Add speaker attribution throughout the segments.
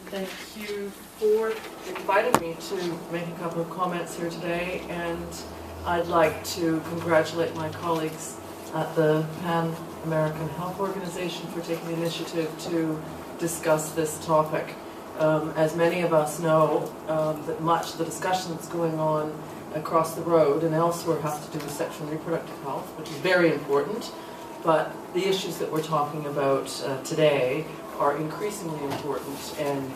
Speaker 1: Thank you for inviting me to make a couple of comments here today, and I'd like to congratulate my colleagues at the Pan American Health Organization for taking the initiative to discuss this topic. As many of us know, that much of the discussion that's going on across the road and elsewhere has to do with sexual and reproductive health, which is very important, but the issues that we're talking about today are increasingly important, and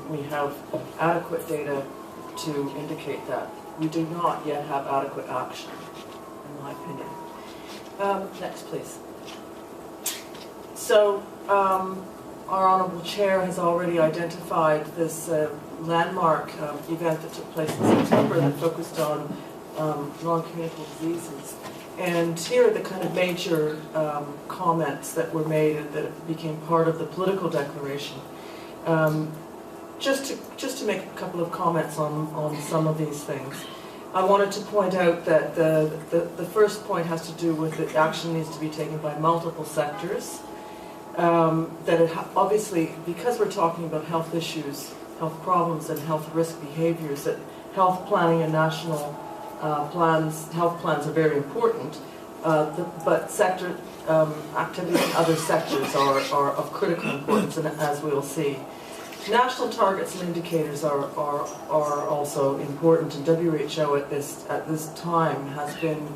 Speaker 1: we have adequate data to indicate that. We do not yet have adequate action, in my opinion. Next, please. So, our Honourable Chair has already identified this landmark event that took place in September that focused on non-communicable diseases. And here are the kind of major comments that were made and that became part of the political declaration. Just to make a couple of comments on some of these things. I wanted to point out that the first point has to do with that action needs to be taken by multiple sectors. Obviously, because we're talking about health issues, health problems, and health risk behaviors, that health planning and national health plans are very important, but sector activities in other sectors are of critical importance, and as we will see. National targets and indicators are also important, and WHO at this time has been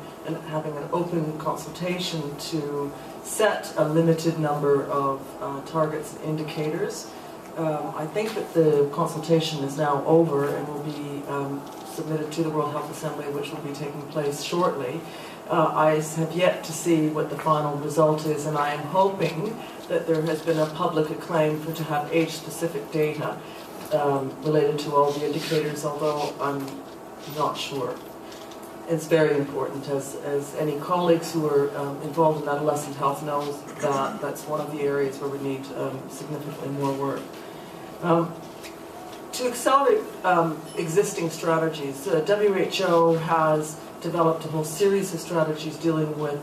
Speaker 1: having an open consultation to set a limited number of targets and indicators. I think that the consultation is now over and will be submitted to the World Health Assembly, which will be taking place shortly. I have yet to see what the final result is, and I am hoping that there has been a public acclaim to have age-specific data related to all the indicators, although I'm not sure. It's very important, as any colleagues who are involved in adolescent health knows that that's one of the areas where we need significantly more work. To accelerate existing strategies, WHO has developed a whole series of strategies dealing with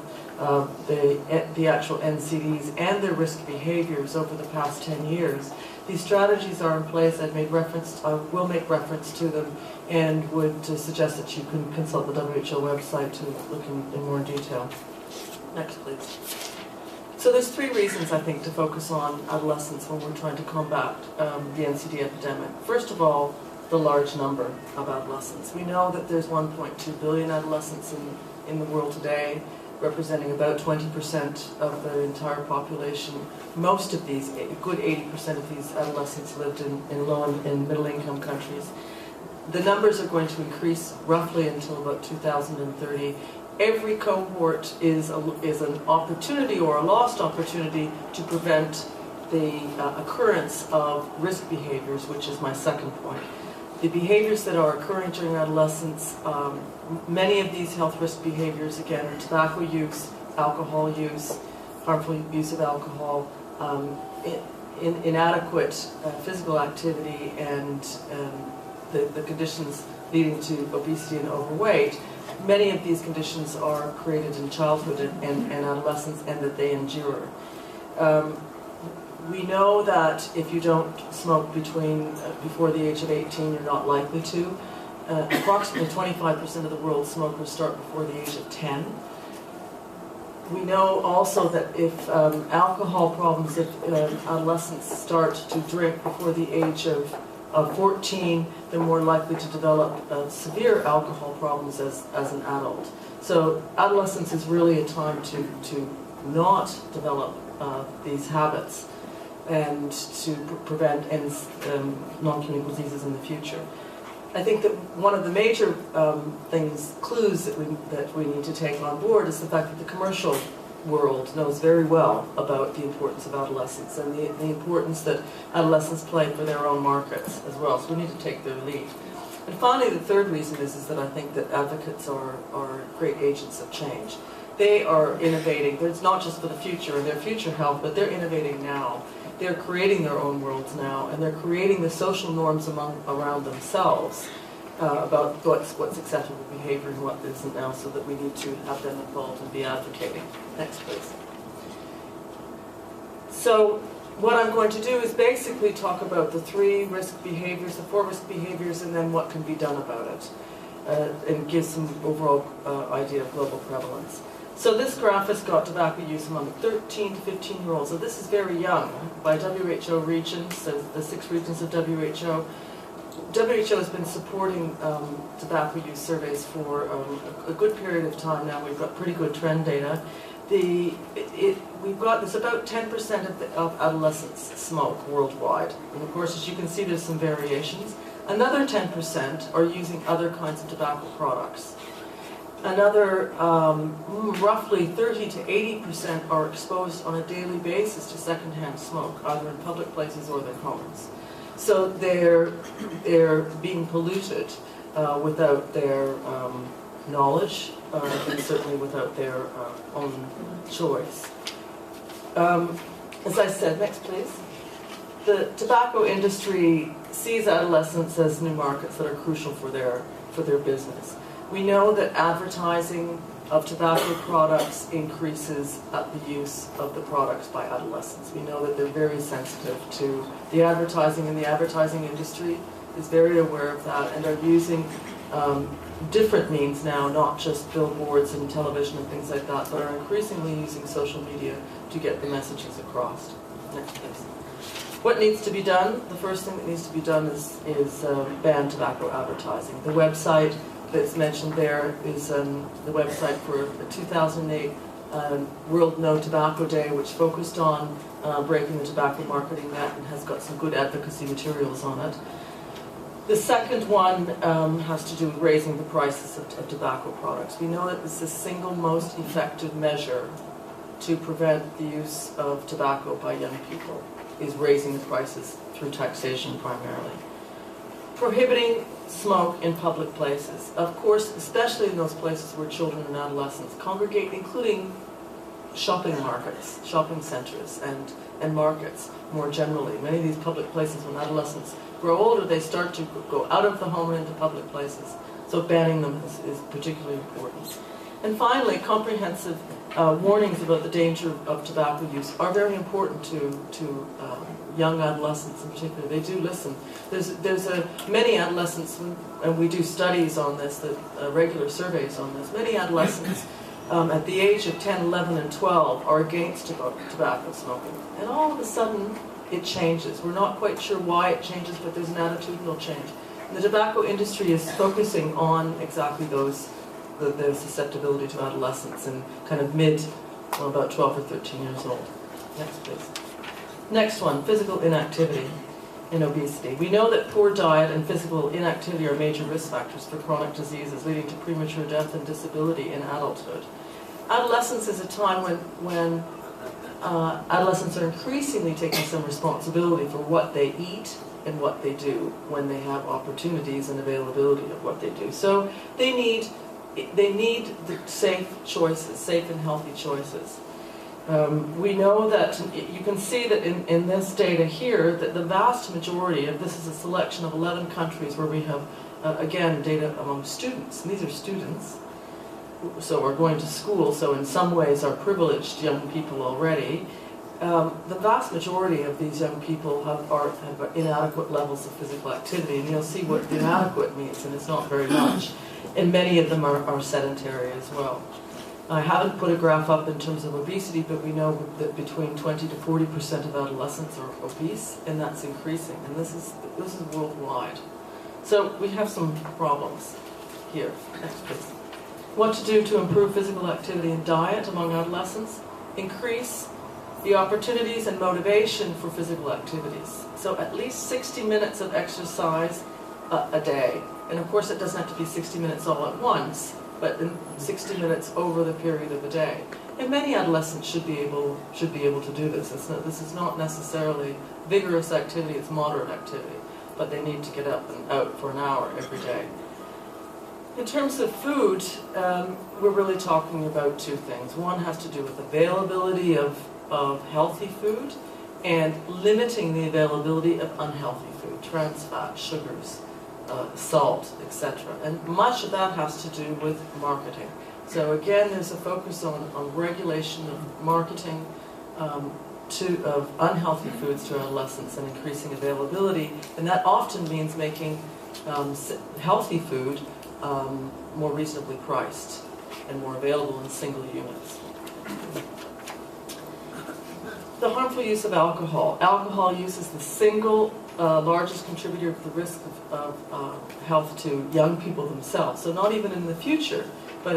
Speaker 1: the actual NCDs and their risk behaviors over the past 10 years. These strategies are in place. I will make reference to them, and would suggest that you can consult the WHO website to look in more detail. Next, please. So there's three reasons, I think, to focus on adolescents when we're trying to combat the NCD epidemic. First of all, the large number of adolescents. We know that there's 1.2 billion adolescents in the world today, representing about 20% of the entire population. Most of these, a good 80% of these adolescents lived in low and middle income countries. The numbers are going to increase roughly until about 2030. Every cohort is an opportunity or a lost opportunity to prevent the occurrence of risk behaviors, which is my second point. The behaviors that are occurring during adolescence, many of these health risk behaviors, again, are tobacco use, alcohol use, harmful use of alcohol, inadequate physical activity, and the conditions leading to obesity and overweight. Many of these conditions are created in childhood and adolescence, and that they endure. We know that if you don't smoke before the age of 18, you're not likely to. Approximately 25% of the world's smokers start before the age of 10. We know also that if alcohol problems, if adolescents start to drink before the age of 14, they're more likely to develop severe alcohol problems as an adult. So adolescence is really a time to not develop these habits and to prevent non-communicable diseases in the future. I think that one of the major clues that we need to take on board is the fact that the commercial world knows very well about the importance of adolescence and the importance that adolescents play for their own markets as well. So we need to take their lead. And finally, the third reason is that I think that advocates are great agents of change. They are innovating. It's not just for the future and their future health, but they're innovating now. They're creating their own worlds now, and they're creating the social norms around themselves about what's acceptable behavior and what isn't now, so that we need to have them involved and be advocating. Next, please. So What I'm going to do is basically talk about the 4 risk behaviors, and then what can be done about it, and give some overall idea of global prevalence. So this graph has got tobacco use among 13 to 15-year-olds. So this is very young by WHO regions, so the 6 regions of WHO. WHO has been supporting tobacco use surveys for a good period of time now. We've got pretty good trend data. There's about 10% of adolescents smoke worldwide. And of course, as you can see, there's some variations. Another 10% are using other kinds of tobacco products. Another roughly 30 to 80% are exposed on a daily basis to secondhand smoke, either in public places or their homes. So they're being polluted without their knowledge, and certainly without their own choice. As I said, next please. The tobacco industry sees adolescents as new markets that are crucial for their business. We know that advertising of tobacco products increases the use of the products by adolescents. We know that they're very sensitive to the advertising, and the advertising industry is very aware of that and are using different means now, not just billboards and television and things like that, but are increasingly using social media to get the messages across. Next please. What needs to be done? The first thing that needs to be done is ban tobacco advertising. The website that's mentioned there is the website for the 2008 World No Tobacco Day, which focused on breaking the tobacco marketing net and has got some good advocacy materials on it. The second one has to do with raising the prices of tobacco products. We know that it's the single most effective measure to prevent the use of tobacco by young people, is raising the prices through taxation primarily. Prohibiting smoke in public places. Of course, especially in those places where children and adolescents congregate, including shopping markets, shopping centers, and markets more generally. Many of these public places, when adolescents grow older, they start to go out of the home and into public places. So banning them is particularly important. And finally, comprehensive warnings about the danger of tobacco use are very important to young adolescents in particular. They do listen. There's many adolescents, and we do studies on this, regular surveys on this. Many adolescents at the age of 10, 11, and 12 are against tobacco smoking. And all of a sudden, it changes. We're not quite sure why it changes, but there's an attitudinal change. And the tobacco industry is focusing on exactly the susceptibility to adolescents and kind of about 12 or 13 years old. Next, please. Next one, physical inactivity in obesity. We know that poor diet and physical inactivity are major risk factors for chronic diseases leading to premature death and disability in adulthood. Adolescence is a time when adolescents are increasingly taking some responsibility for what they eat and what they do when they have opportunities and availability of what they do. So they need the safe choices, safe and healthy choices. We know that, you can see that in this data here, that the vast majority of, this is a selection of 11 countries where we have, again, data among students. And these are students, so are going to school, so in some ways are privileged young people already. The vast majority of these young people have inadequate levels of physical activity, and you'll see what inadequate means, and it's not very much. And many of them are sedentary as well. I haven't put a graph up in terms of obesity, but we know that between 20 to 40% of adolescents are obese, and that's increasing, and this is worldwide. So we have some problems here. Next, please. What to do to improve physical activity and diet among adolescents? Increase the opportunities and motivation for physical activities. So at least 60 minutes of exercise a day. And of course it doesn't have to be 60 minutes all at once, but in 60 minutes over the period of a day. And many adolescents should be able to do this. This is not necessarily vigorous activity, it's moderate activity. But they need to get up and out for an hour every day. In terms of food, we're really talking about two things. One has to do with availability of healthy food and limiting the availability of unhealthy food, trans fat, sugars, salt, etc. And much of that has to do with marketing. So again, there's a focus on regulation of marketing of unhealthy foods to adolescents and increasing availability, and that often means making healthy food more reasonably priced and more available in single units. The harmful use of alcohol. Alcohol use is the single largest contributor to the risk of health to young people themselves. So not even in the future, but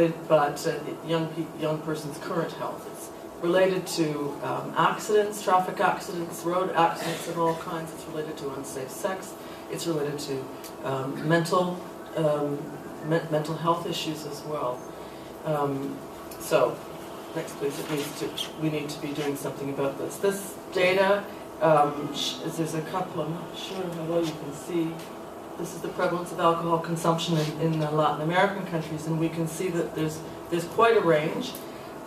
Speaker 1: young person's current health. It's related to accidents, traffic accidents, road accidents of all kinds. It's related to unsafe sex. It's related to mental health issues as well. So, next please. We need to be doing something about this. This data, there's a couple. I'm not sure how well you can see. This is the prevalence of alcohol consumption in Latin American countries, and we can see that there's quite a range,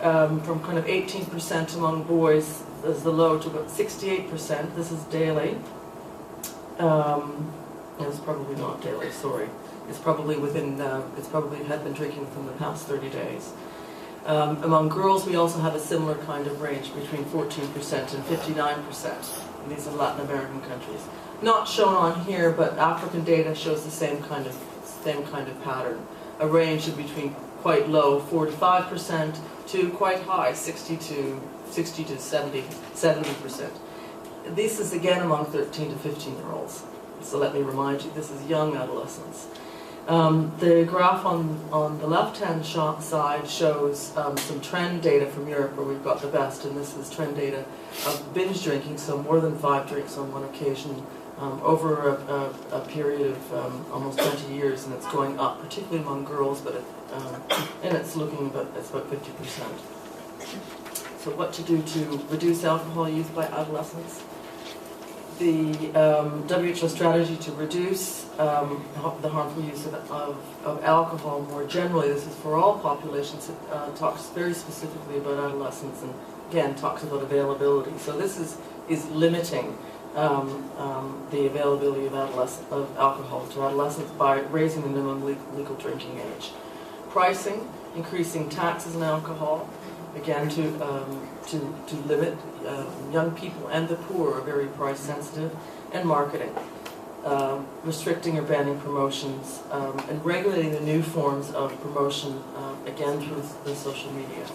Speaker 1: from kind of 18% among boys as the low to about 68%. This is daily. It's probably not daily. Sorry, it's probably within. It's probably had been drinking within the past 30 days. Among girls, we also have a similar kind of range between 14% and 59%. And these are Latin American countries. Not shown on here, but African data shows the same kind of pattern. A range of between quite low, 4 to 5%, to quite high, 60 to 70%. This is again among 13 to 15-year-olds. So let me remind you, this is young adolescents. The graph on the left-hand side shows some trend data from Europe, where we've got the best, and this is trend data of binge drinking, so more than 5 drinks on one occasion over a period of almost 20 years, and it's going up, particularly among girls, but and it's about 50%. So what to do to reduce alcohol use by adolescents? The WHO strategy to reduce the harmful use of alcohol more generally, this is for all populations, it talks very specifically about adolescents, and again talks about availability. So this is limiting the availability of alcohol to adolescents by raising the minimum legal drinking age. Pricing, increasing taxes on alcohol, again to limit young people and the poor are very price sensitive, and marketing, restricting or banning promotions, and regulating the new forms of promotion, again through the social media.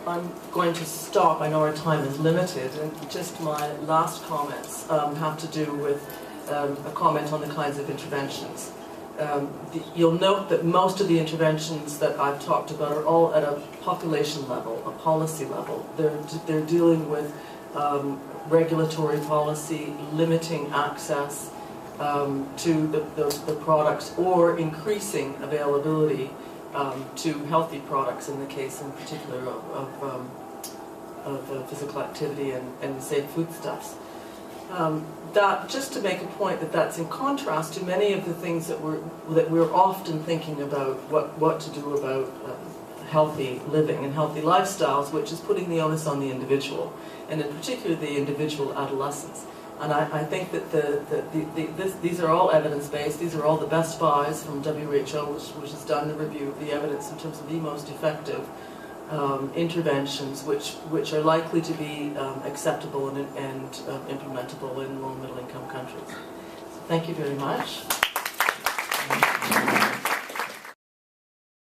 Speaker 1: I'm going to stop. I know our time is limited, and just my last comments have to do with a comment on the kinds of interventions. You'll note that most of the interventions that I've talked about are all at a population level, a policy level. They're dealing with regulatory policy, limiting access to the products, or increasing availability to healthy products in the case in particular of physical activity and safe foodstuffs. That, just to make a point, that's in contrast to many of the things that we're often thinking about what to do about healthy living and healthy lifestyles, which is putting the onus on the individual, and in particular the individual adolescents. And I think that these are all evidence-based. These are all the best buys from WHO, which has done the review of the evidence in terms of the most effective interventions which are likely to be acceptable and implementable in low and middle income countries. So thank you very much.